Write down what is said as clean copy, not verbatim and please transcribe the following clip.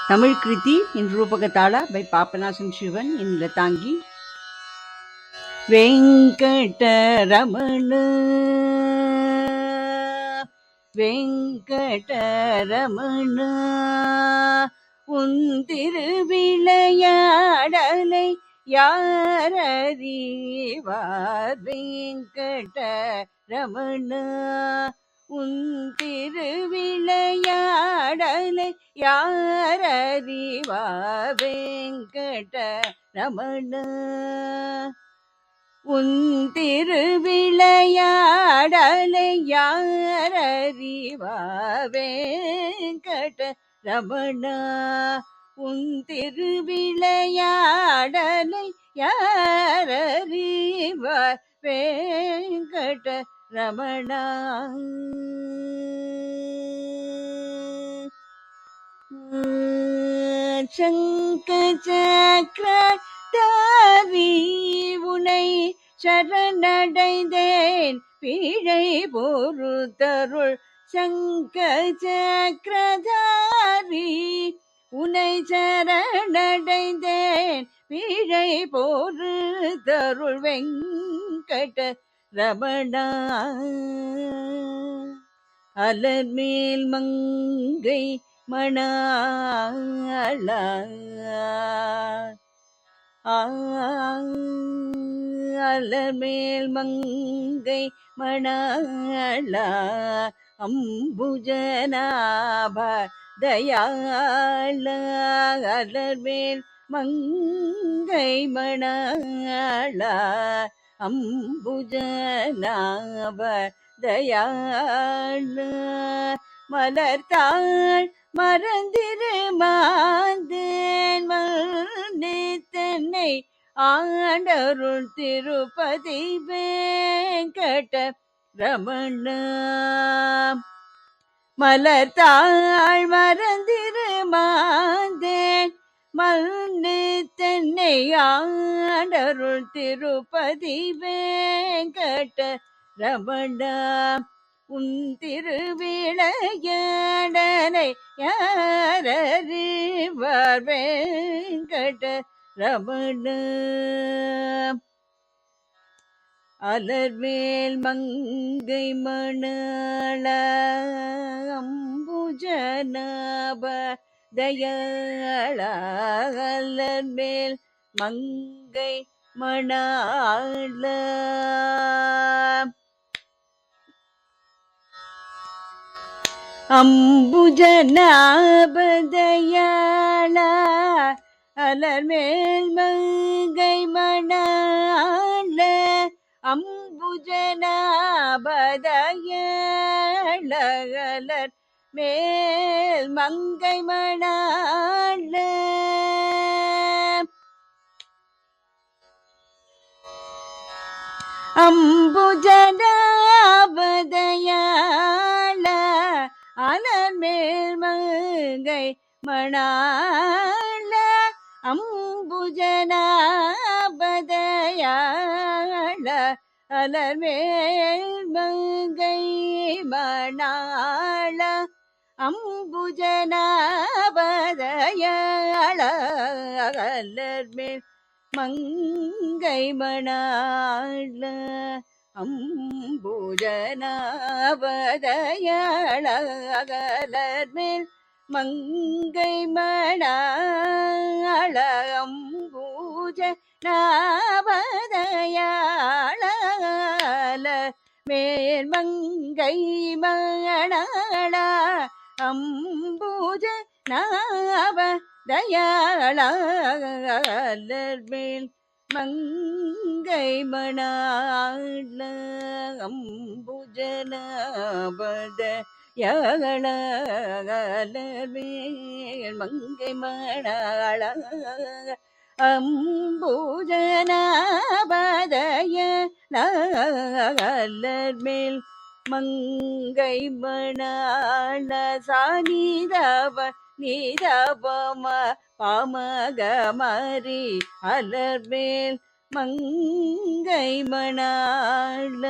Tamil Kriti in Rupakatala by Papanasam Shivan in Latangi. Venkataramana Venkataramana உன் திருவிளையாடலை யார் அறிவார் வெங்கடரமணா உன் திருவிளையாடலை யார் அறிவார் வெங்கடரமணா உன் திருவிளையாடலை யார் அறிவார் வெங்கடரமணா உன் திருவிளையாடலை யார் அறிவார் வெங்கடரமணா சங்க சக்கரதாரி உனை சரணடைந்தேன் பிழை பொறுத்தருள் சங்க சக்கரதாரி உனை சரணடைந்தேன் பிழை பொறுத்தருள் வெங்கடரமணா அலர்மேல் மங்கை மணாளா அலர்மேல் மங்கை மணாளா அம்புஜநாப தயாள அலர்மேல் மங்கை மணாளா அம்புஜநாப தயாள மலர்த்தாள் மறந்திரு மாந்தேன் மன்னே தன்னை ஆண்டருள் திருப்பதி வெங்கடரமணா மலர்த்தாள் மறந்திரு மாந்தேன் மன்னே தன்னை ஆண்டருள் திருப்பதி வெங்கடரமணா உன் திருவிளையாடலை யார் அறிவார் வெங்கடரமணா அலர்மேல் மங்கை மணாள அம்புஜநாப தயாள அலர்மேல் மங்கை மணாள அம்புஜநாப தயாள அலர்மேல் மங்கை மணாள அம்புஜநாப தயாள அலர்மேல் மங்கை மணாள அம்புஜநாப தயாள அலர்மேல் மங்கை மணாள அம்புஜநாப தயாள அலர்மேல் மங்கை மணாள அம்புஜநாப தயாள அலர்மேல் மங்கை மணாள அம்புஜநாப தயாள அலர்மேல் மங்கை மணாள அம்புஜநாப தயாள அலர்மேல் மங்கை மணாள அம்புஜநாப தயாள அலர்மேல் மங்கை மணாள அம்புஜநாப தயாள அலர்மேல் மங்கை மணாள அம்புஜநாப தயாள அலர்மேல் மங்கை மணாள சானிதவ நிதபம பாமகமரி அலர்மேல் மங்கை மணாள